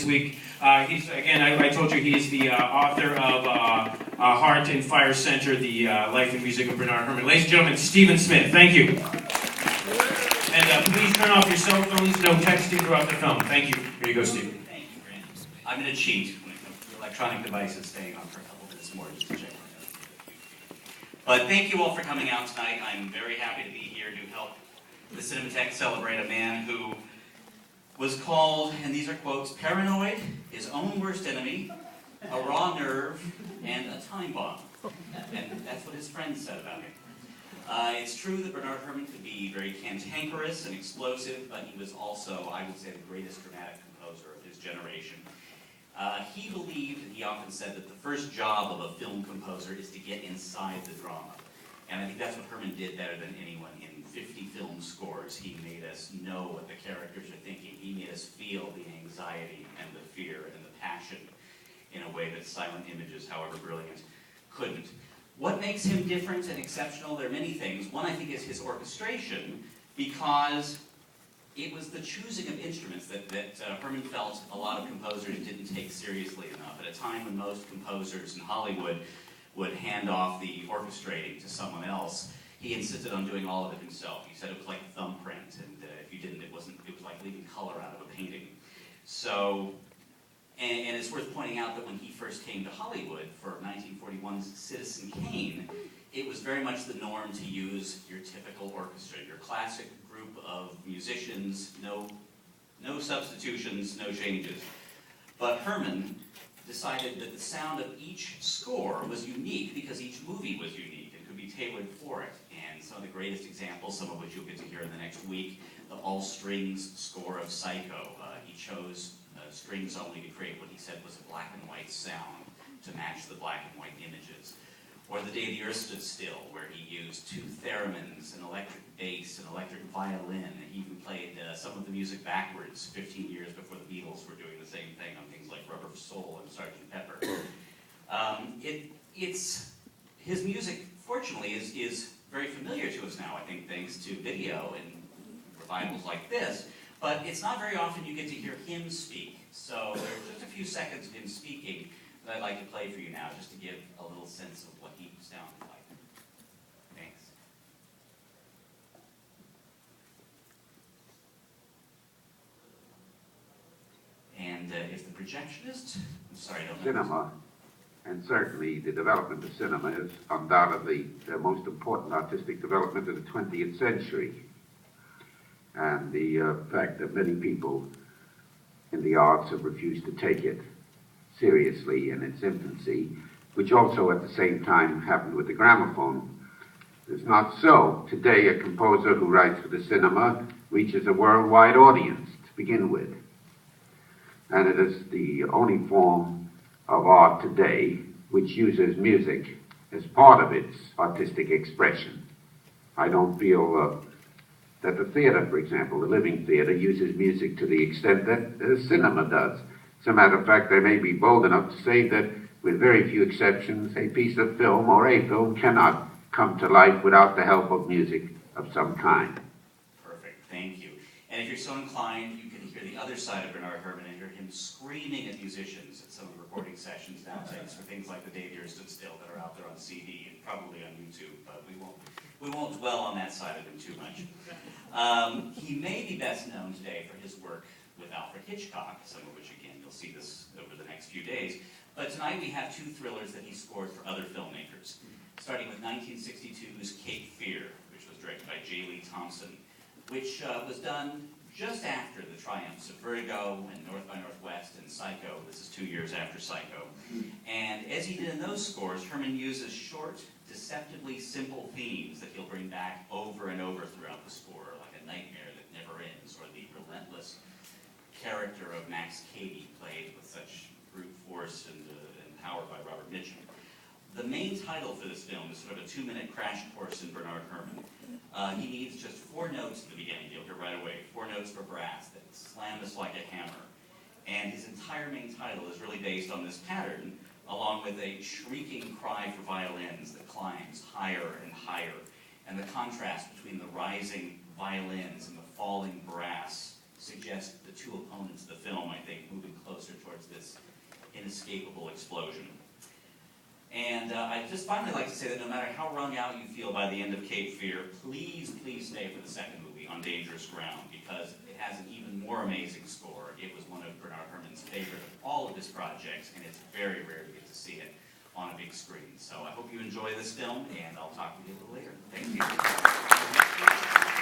this week. Again, I told you he's the author of Heart and Fire Center, the Life and Music of Bernard Herrmann. Ladies and gentlemen, Stephen Smith, thank you. And please turn off your cell phones, no texting throughout the film. Thank you. Here you go, Stephen. Thank you, Grant. I'm going to cheat when it comes to electronic devices staying on for a couple minutes more just to check my notes. But thank you all for coming out tonight. I'm very happy to be here to help the Cinematheque celebrate a man who was called, and these are quotes, paranoid, his own worst enemy, a raw nerve, and a time bomb. And that's what his friends said about him. It's true that Bernard Herrmann could be very cantankerous and explosive, but he was also, I would say, the greatest dramatic composer of his generation. He believed, and he often said, that the first job of a film composer is to get inside the drama. And I think that's what Herrmann did better than anyone. In 50 film scores, he made us know what the characters are thinking. He made us feel the anxiety and the fear and the passion in a way that silent images, however brilliant, couldn't. What makes him different and exceptional? There are many things. One, I think, is his orchestration, because it was the choosing of instruments that Herrmann felt a lot of composers didn't take seriously enough. At a time when most composers in Hollywood would hand off the orchestrating to someone else, he insisted on doing all of it himself. He said it was like a thumbprint, and if you didn't, it was like leaving color out of a painting. So, and it's worth pointing out that when he first came to Hollywood for 1941's Citizen Kane, it was very much the norm to use your typical orchestra, your classic group of musicians, no substitutions, no changes. But Herrmann decided that the sound of each score was unique because each movie was unique and could be tailored for it. And some of the greatest examples, some of which you'll get to hear in the next week, the all-strings score of Psycho. He chose strings only to create what he said was a black and white sound to match the black and white images. Or The Day the Earth Stood Still, where he used 2 theremins, an electric bass, an electric violin, and he even played some of the music backwards 15 years before the Beatles were doing the same thing on things like Rubber Soul and Sgt. Pepper. His music, fortunately, is very familiar to us now, I think, thanks to video and revivals like this. But it's not very often you get to hear him speak. So there's just a few seconds of him speaking that I'd like to play for you now, just to give a little sense of what he sounded like. Thanks. And if the projectionist, I'm sorry, I don't know. Cinema, and certainly the development of cinema, is undoubtedly the most important artistic development of the 20th century. And the fact that many people in the arts have refused to take it seriously in its infancy, which also at the same time happened with the gramophone, is not so. Today, a composer who writes for the cinema reaches a worldwide audience to begin with. And it is the only form of art today which uses music as part of its artistic expression. I don't feel that the theater, for example, the living theater, uses music to the extent that the cinema does. As a matter of fact, they may be bold enough to say that, with very few exceptions, a piece of film or a film cannot come to life without the help of music of some kind. Perfect, thank you. And if you're so inclined, you can hear the other side of Bernard Herrmann and hear him screaming at musicians at some of the recording sessions nowadays for things like The Day the Earth Stood Still that are out there on CD and probably on YouTube, but we won't dwell on that side of him too much. He may be best known today for his work with Alfred Hitchcock, some of which, again, you'll see this over the next few days. But tonight we have 2 thrillers that he scored for other filmmakers, starting with 1962's Cape Fear, which was directed by J. Lee Thompson, which was done just after the triumphs of Vertigo and North by Northwest and Psycho. This is 2 years after Psycho. And as he did in those scores, Herrmann uses short, deceptively simple themes that he'll bring back over and over throughout the score, like a nightmare that never ends, or the relentless character of Max Cady, played with such brute force and power by Robert Mitchum. The main title for this film is sort of a 2-minute crash course in Bernard Herrmann. He needs just 4 notes at the beginning, you'll hear right away, 4 notes for brass that slam us like a hammer. And his entire main title is really based on this pattern, along with a shrieking cry for violins that climbs higher and higher. And the contrast between the rising violins and the falling brass suggests the 2 opponents of the film, I think, moving closer to inescapable explosion. And I'd just finally like to say that no matter how wrung out you feel by the end of Cape Fear, please, please stay for the second movie, On Dangerous Ground, because it has an even more amazing score. It was one of Bernard Herrmann's favorite of all of his projects, and it's very rare to get to see it on a big screen. So I hope you enjoy this film, and I'll talk to you a little later. Thank you.